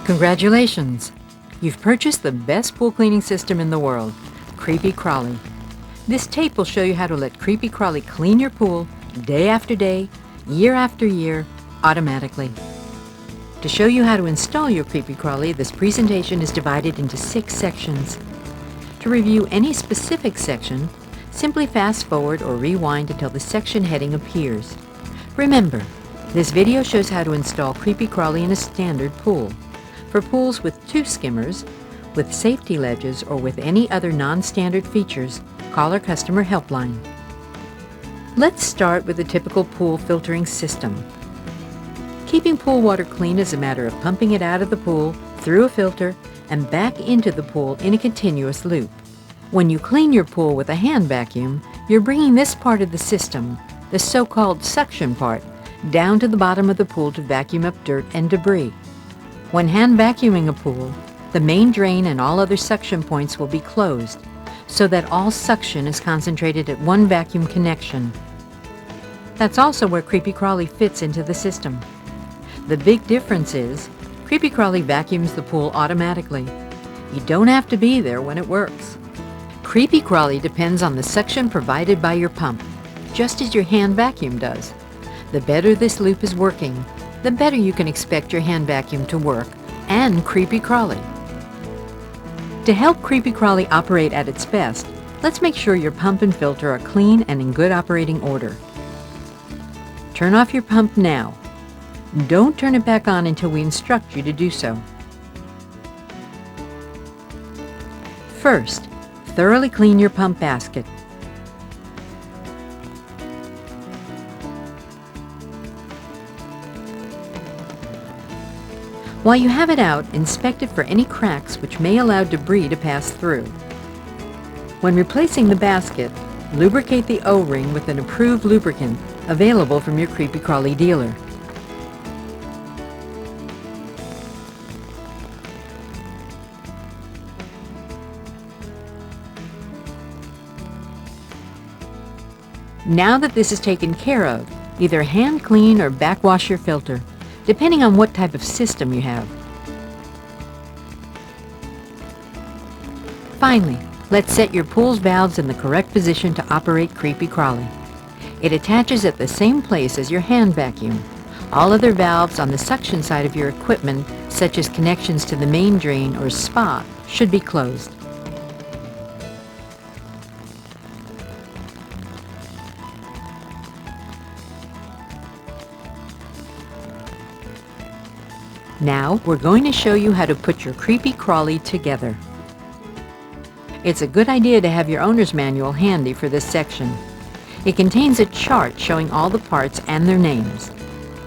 Congratulations! You've purchased the best pool cleaning system in the world, Kreepy Krauly. This tape will show you how to let Kreepy Krauly clean your pool day after day, year after year, automatically. To show you how to install your Kreepy Krauly, this presentation is divided into 6 sections. To review any specific section, simply fast forward or rewind until the section heading appears. Remember, this video shows how to install Kreepy Krauly in a standard pool. For pools with 2 skimmers, with safety ledges, or with any other non-standard features, call our customer helpline. Let's start with a typical pool filtering system. Keeping pool water clean is a matter of pumping it out of the pool, through a filter, and back into the pool in a continuous loop. When you clean your pool with a hand vacuum, you're bringing this part of the system, the so-called suction part, down to the bottom of the pool to vacuum up dirt and debris. When hand vacuuming a pool, the main drain and all other suction points will be closed, so that all suction is concentrated at one vacuum connection. That's also where Kreepy Krauly fits into the system. The big difference is, Kreepy Krauly vacuums the pool automatically. You don't have to be there when it works. Kreepy Krauly depends on the suction provided by your pump, just as your hand vacuum does. The better this loop is working, the better you can expect your hand vacuum to work, and Kreepy Krauly. To help Kreepy Krauly operate at its best, let's make sure your pump and filter are clean and in good operating order. Turn off your pump now. Don't turn it back on until we instruct you to do so. First, thoroughly clean your pump basket. While you have it out, inspect it for any cracks which may allow debris to pass through. When replacing the basket, lubricate the O-ring with an approved lubricant available from your Kreepy Krauly dealer. Now that this is taken care of, either hand clean or backwash your filter, depending on what type of system you have. Finally, let's set your pool's valves in the correct position to operate Kreepy Krauly. It attaches at the same place as your hand vacuum. All other valves on the suction side of your equipment, such as connections to the main drain or spa, should be closed. Now, we're going to show you how to put your Kreepy Krauly together. It's a good idea to have your owner's manual handy for this section. It contains a chart showing all the parts and their names.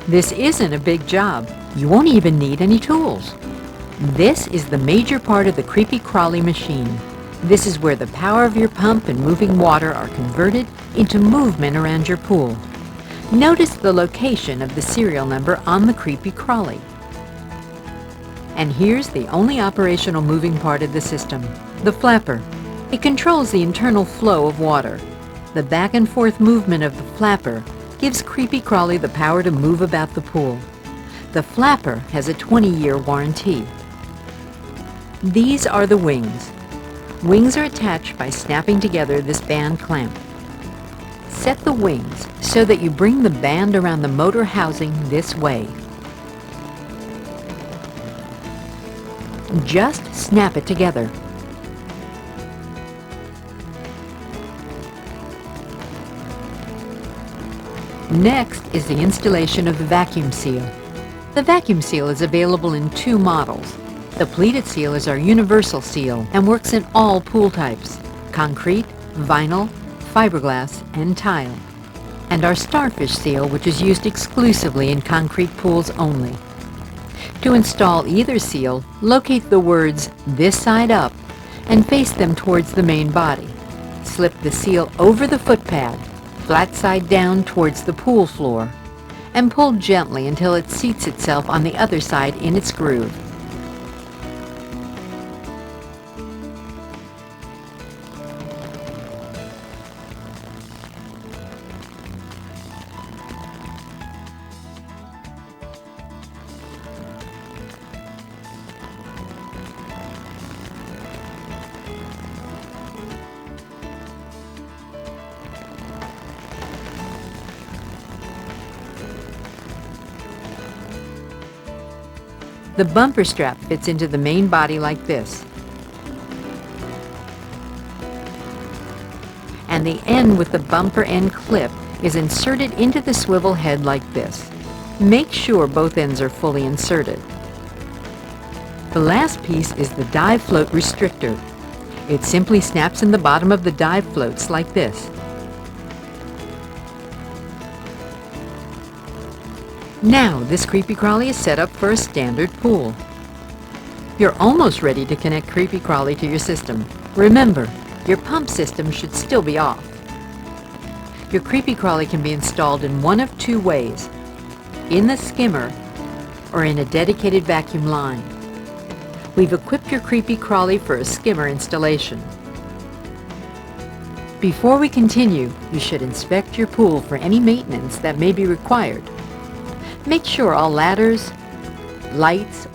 This isn't a big job. You won't even need any tools. This is the major part of the Kreepy Krauly machine. This is where the power of your pump and moving water are converted into movement around your pool. Notice the location of the serial number on the Kreepy Krauly. And here's the only operational moving part of the system, the flapper. It controls the internal flow of water. The back and forth movement of the flapper gives Kreepy Krauly the power to move about the pool. The flapper has a 20-year warranty. These are the wings. Wings are attached by snapping together this band clamp. Set the wings so that you bring the band around the motor housing this way. Just snap it together. Next is the installation of the vacuum seal. The vacuum seal is available in 2 models. The pleated seal is our universal seal and works in all pool types: concrete, vinyl, fiberglass, and tile. And our starfish seal, which is used exclusively in concrete pools only. To install either seal, locate the words "this side up" and face them towards the main body. Slip the seal over the foot pad, flat side down towards the pool floor, and pull gently until it seats itself on the other side in its groove. The bumper strap fits into the main body like this, and the end with the bumper end clip is inserted into the swivel head like this. Make sure both ends are fully inserted. The last piece is the dive float restrictor. It simply snaps in the bottom of the dive floats like this. Now this Kreepy Krauly is set up for a standard pool. You're almost ready to connect Kreepy Krauly to your system. Remember, your pump system should still be off. Your Kreepy Krauly can be installed in one of two ways: in the skimmer or in a dedicated vacuum line. We've equipped your Kreepy Krauly for a skimmer installation. Before we continue, you should inspect your pool for any maintenance that may be required. Make sure all ladders, lights,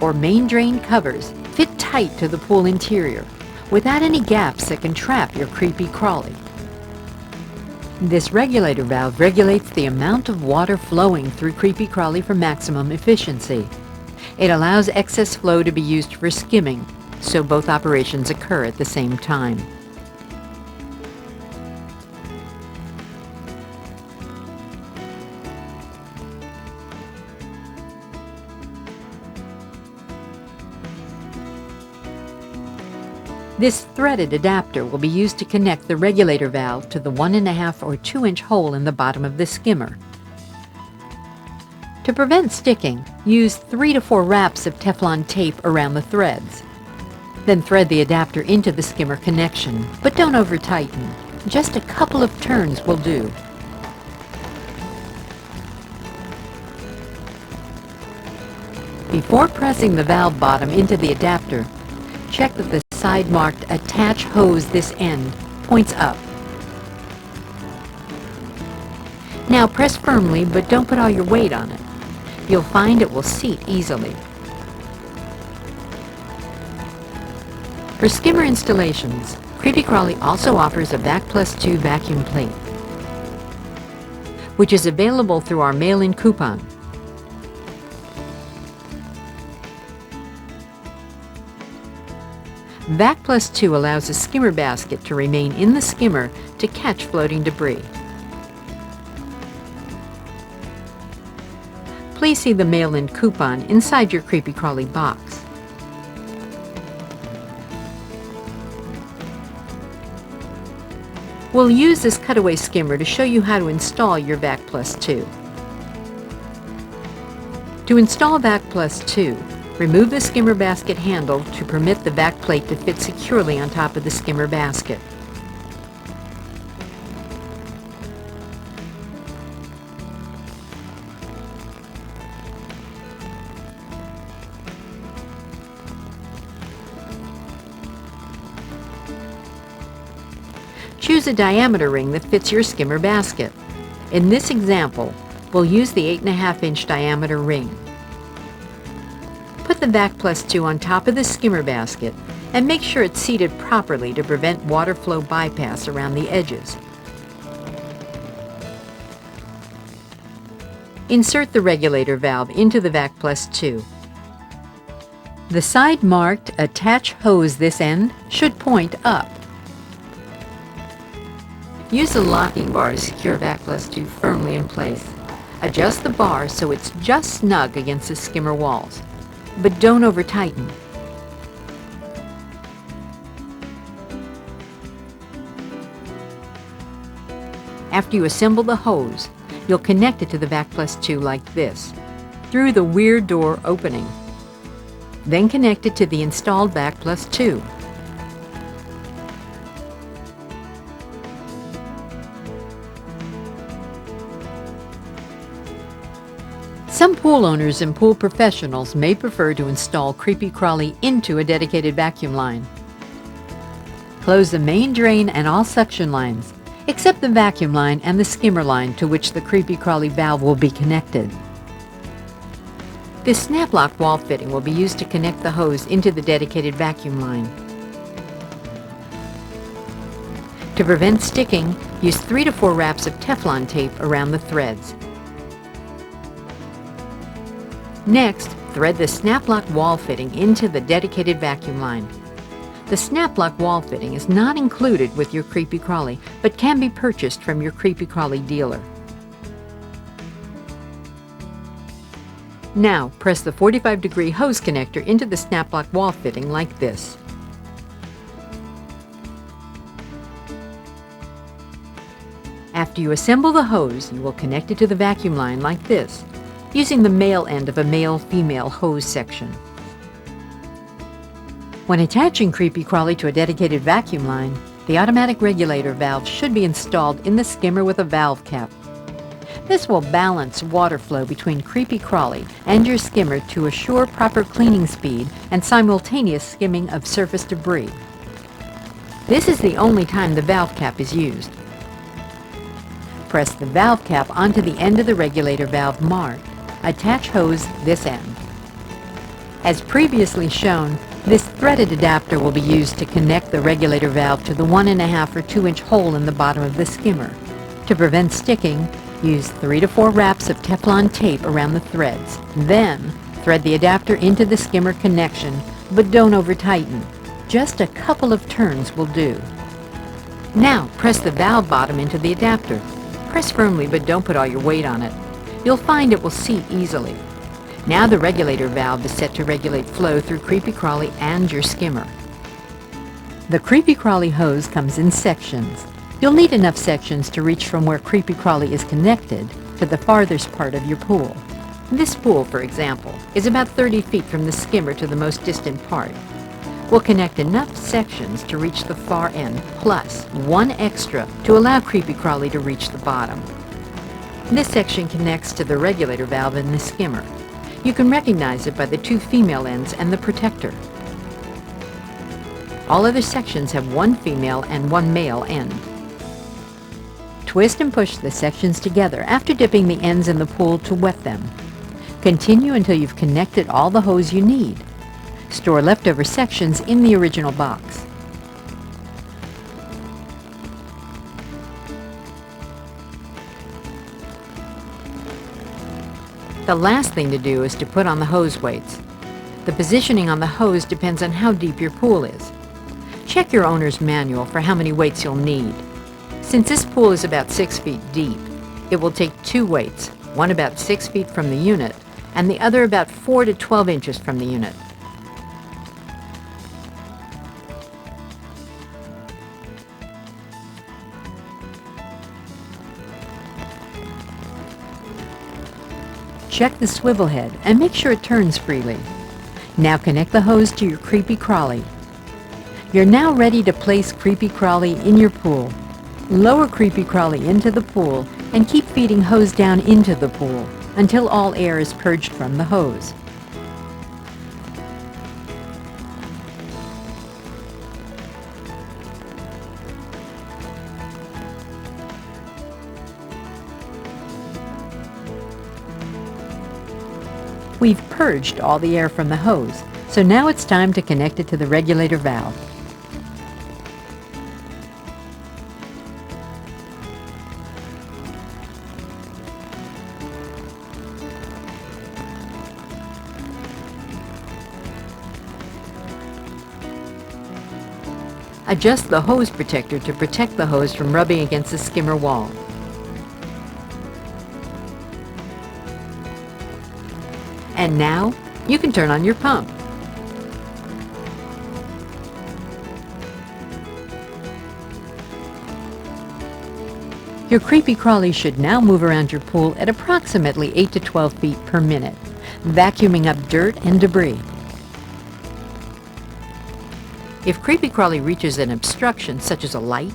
or main drain covers fit tight to the pool interior without any gaps that can trap your Kreepy Krauly. This regulator valve regulates the amount of water flowing through Kreepy Krauly for maximum efficiency. It allows excess flow to be used for skimming, so both operations occur at the same time. This threaded adapter will be used to connect the regulator valve to the 1.5 or 2-inch hole in the bottom of the skimmer. To prevent sticking, use 3 to 4 wraps of Teflon tape around the threads. Then thread the adapter into the skimmer connection, but don't over-tighten. Just a couple of turns will do. Before pressing the valve bottom into the adapter, check that the side marked "Attach hose this end" points up. Now press firmly, but don't put all your weight on it. You'll find it will seat easily. For skimmer installations, Kreepy Krauly also offers a Vac+2 vacuum plate, which is available through our mail-in coupon. Vac+2 allows a skimmer basket to remain in the skimmer to catch floating debris. Please see the mail-in coupon inside your Kreepy Krauly box. We'll use this cutaway skimmer to show you how to install your Vac+2. To install Vac+2, remove the skimmer basket handle to permit the vac plate to fit securely on top of the skimmer basket. Choose a diameter ring that fits your skimmer basket. In this example, we'll use the 8.5-inch diameter ring. Put the Vac+2 on top of the skimmer basket and make sure it's seated properly to prevent water flow bypass around the edges. Insert the regulator valve into the Vac+2. The side marked "Attach hose this end" should point up. Use a locking bar to secure Vac+2 firmly in place. Adjust the bar so it's just snug against the skimmer walls, but don't over-tighten. After you assemble the hose, you'll connect it to the Vac+2 like this, through the rear door opening. Then connect it to the installed Vac+2. Some pool owners and pool professionals may prefer to install Kreepy Krauly into a dedicated vacuum line. Close the main drain and all suction lines, except the vacuum line and the skimmer line to which the Kreepy Krauly valve will be connected. This snap-lock wall fitting will be used to connect the hose into the dedicated vacuum line. To prevent sticking, use 3 to 4 wraps of Teflon tape around the threads. Next, Thread the snap lock wall fitting into the dedicated vacuum line. The snap lock wall fitting is not included with your Kreepy Krauly, but can be purchased from your Kreepy Krauly dealer. Now, press the 45-degree hose connector into the snap lock wall fitting like this. After you assemble the hose, you will connect it to the vacuum line like this, using the male end of a male-female hose section. When attaching Kreepy Krauly to a dedicated vacuum line, the automatic regulator valve should be installed in the skimmer with a valve cap. This will balance water flow between Kreepy Krauly and your skimmer to assure proper cleaning speed and simultaneous skimming of surface debris. This is the only time the valve cap is used. Press the valve cap onto the end of the regulator valve marked. Attach hose this end. As previously shown, this threaded adapter will be used to connect the regulator valve to the 1.5 or 2-inch hole in the bottom of the skimmer. To prevent sticking, use 3 to 4 wraps of Teflon tape around the threads. Then, thread the adapter into the skimmer connection, but don't over-tighten. Just a couple of turns will do. Now, press the valve bottom into the adapter. Press firmly, but don't put all your weight on it. You'll find it will seat easily. Now the regulator valve is set to regulate flow through Kreepy Krauly and your skimmer. The Kreepy Krauly hose comes in sections. You'll need enough sections to reach from where Kreepy Krauly is connected to the farthest part of your pool. This pool, for example, is about 30 feet from the skimmer to the most distant part. We'll connect enough sections to reach the far end, plus one extra to allow Kreepy Krauly to reach the bottom. This section connects to the regulator valve in the skimmer. You can recognize it by the 2 female ends and the protector. All other sections have 1 female and 1 male end. Twist and push the sections together after dipping the ends in the pool to wet them. Continue until you've connected all the hose you need. Store leftover sections in the original box. The last thing to do is to put on the hose weights. The positioning on the hose depends on how deep your pool is. Check your owner's manual for how many weights you'll need. Since this pool is about 6 feet deep, it will take 2 weights, one about 6 feet from the unit and the other about 4 to 12 inches from the unit. Check the swivel head and make sure it turns freely. Now connect the hose to your Kreepy Krauly. You're now ready to place Kreepy Krauly in your pool. Lower Kreepy Krauly into the pool and keep feeding hose down into the pool until all air is purged from the hose. We've purged all the air from the hose, so now it's time to connect it to the regulator valve. Adjust the hose protector to protect the hose from rubbing against the skimmer wall. And now, you can turn on your pump. Your Kreepy Krauly should now move around your pool at approximately 8 to 12 feet per minute, vacuuming up dirt and debris. If Kreepy Krauly reaches an obstruction, such as a light,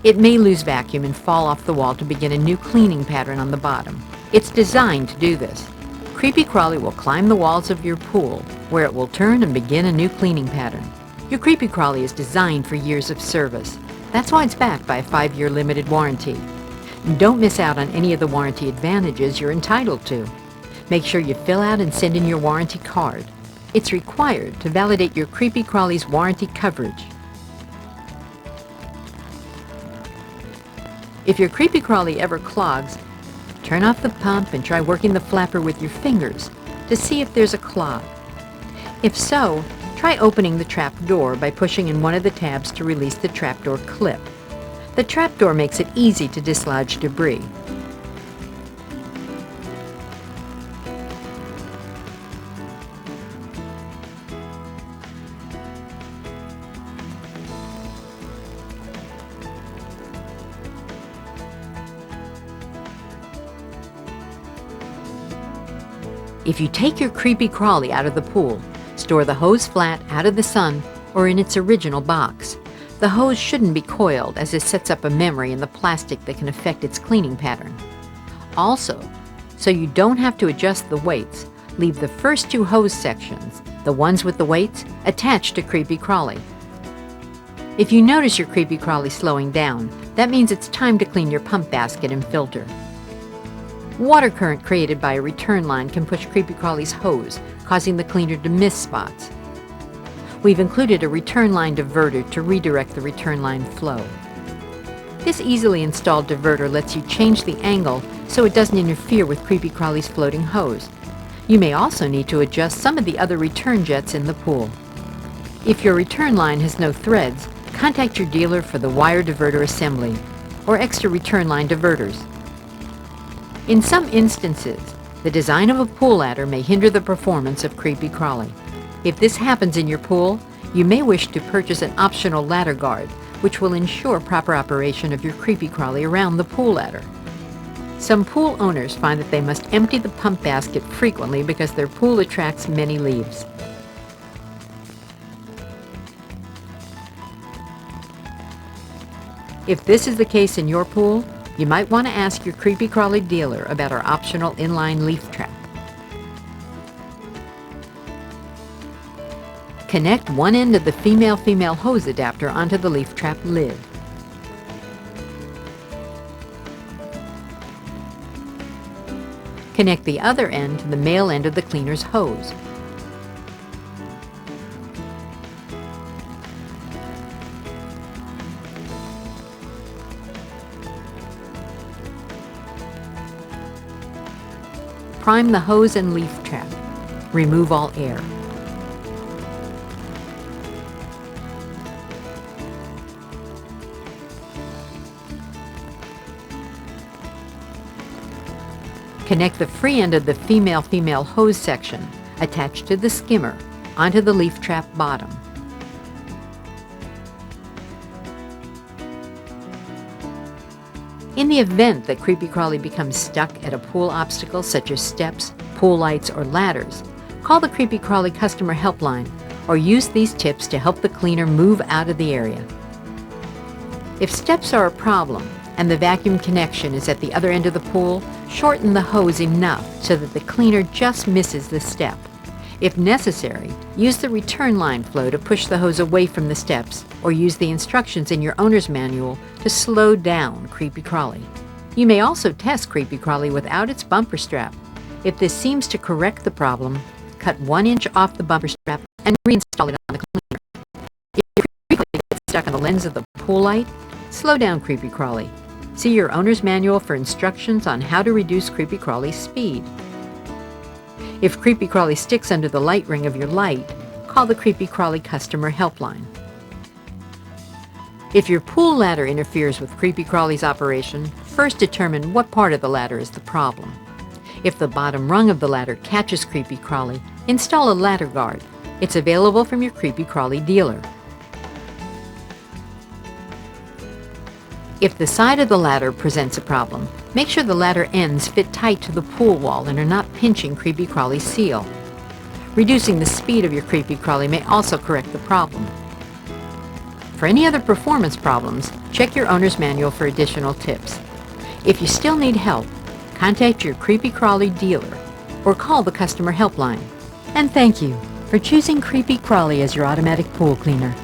it may lose vacuum and fall off the wall to begin a new cleaning pattern on the bottom. It's designed to do this. Kreepy Krauly will climb the walls of your pool, where it will turn and begin a new cleaning pattern. Your Kreepy Krauly is designed for years of service. That's why it's backed by a 5-year limited warranty. Don't miss out on any of the warranty advantages you're entitled to. Make sure you fill out and send in your warranty card. It's required to validate your Kreepy Krauly's warranty coverage. If your Kreepy Krauly ever clogs, turn off the pump and try working the flapper with your fingers. to see if there's a clog. If so, try opening the trap door by pushing in one of the tabs to release the trapdoor clip. The trapdoor makes it easy to dislodge debris. If you take your Kreepy Krauly out of the pool, store the hose flat, out of the sun, or in its original box. The hose shouldn't be coiled, as this sets up a memory in the plastic that can affect its cleaning pattern. Also, so you don't have to adjust the weights, leave the first two hose sections, the ones with the weights, attached to Kreepy Krauly. If you notice your Kreepy Krauly slowing down, that means it's time to clean your pump basket and filter. Water current created by a return line can push Kreepy Krauly's hose, causing the cleaner to miss spots. We've included a return line diverter to redirect the return line flow. This easily installed diverter lets you change the angle so it doesn't interfere with Kreepy Krauly's floating hose. You may also need to adjust some of the other return jets in the pool. If your return line has no threads, contact your dealer for the wire diverter assembly or extra return line diverters. In some instances, the design of a pool ladder may hinder the performance of Kreepy Krauly. If this happens in your pool, you may wish to purchase an optional ladder guard, which will ensure proper operation of your Kreepy Krauly around the pool ladder. Some pool owners find that they must empty the pump basket frequently because their pool attracts many leaves. If this is the case in your pool, you might want to ask your Kreepy Krauly dealer about our optional inline leaf trap. Connect one end of the female-female hose adapter onto the leaf trap lid. Connect the other end to the male end of the cleaner's hose. Prime the hose and leaf trap. Remove all air. Connect the free end of the female-female hose section, attached to the skimmer, onto the leaf trap bottom. In the event that Kreepy Krauly becomes stuck at a pool obstacle such as steps, pool lights, or ladders, call the Kreepy Krauly customer helpline or use these tips to help the cleaner move out of the area. If steps are a problem and the vacuum connection is at the other end of the pool, shorten the hose enough so that the cleaner just misses the step. If necessary, use the return line flow to push the hose away from the steps, or use the instructions in your owner's manual to slow down Kreepy Krauly. You may also test Kreepy Krauly without its bumper strap. If this seems to correct the problem, cut 1 inch off the bumper strap and reinstall it on the cleaner. If your Kreepy Krauly gets stuck on the lens of the pool light, slow down Kreepy Krauly. See your owner's manual for instructions on how to reduce Kreepy Krauly's speed. If Kreepy Krauly sticks under the light ring of your light, call the Kreepy Krauly customer helpline. If your pool ladder interferes with Kreepy Krauly's operation, first determine what part of the ladder is the problem. If the bottom rung of the ladder catches Kreepy Krauly, install a ladder guard. It's available from your Kreepy Krauly dealer. If the side of the ladder presents a problem, make sure the ladder ends fit tight to the pool wall and are not pinching Kreepy Krauly's seal. Reducing the speed of your Kreepy Krauly may also correct the problem. For any other performance problems, check your owner's manual for additional tips. If you still need help, contact your Kreepy Krauly dealer or call the customer helpline. And thank you for choosing Kreepy Krauly as your automatic pool cleaner.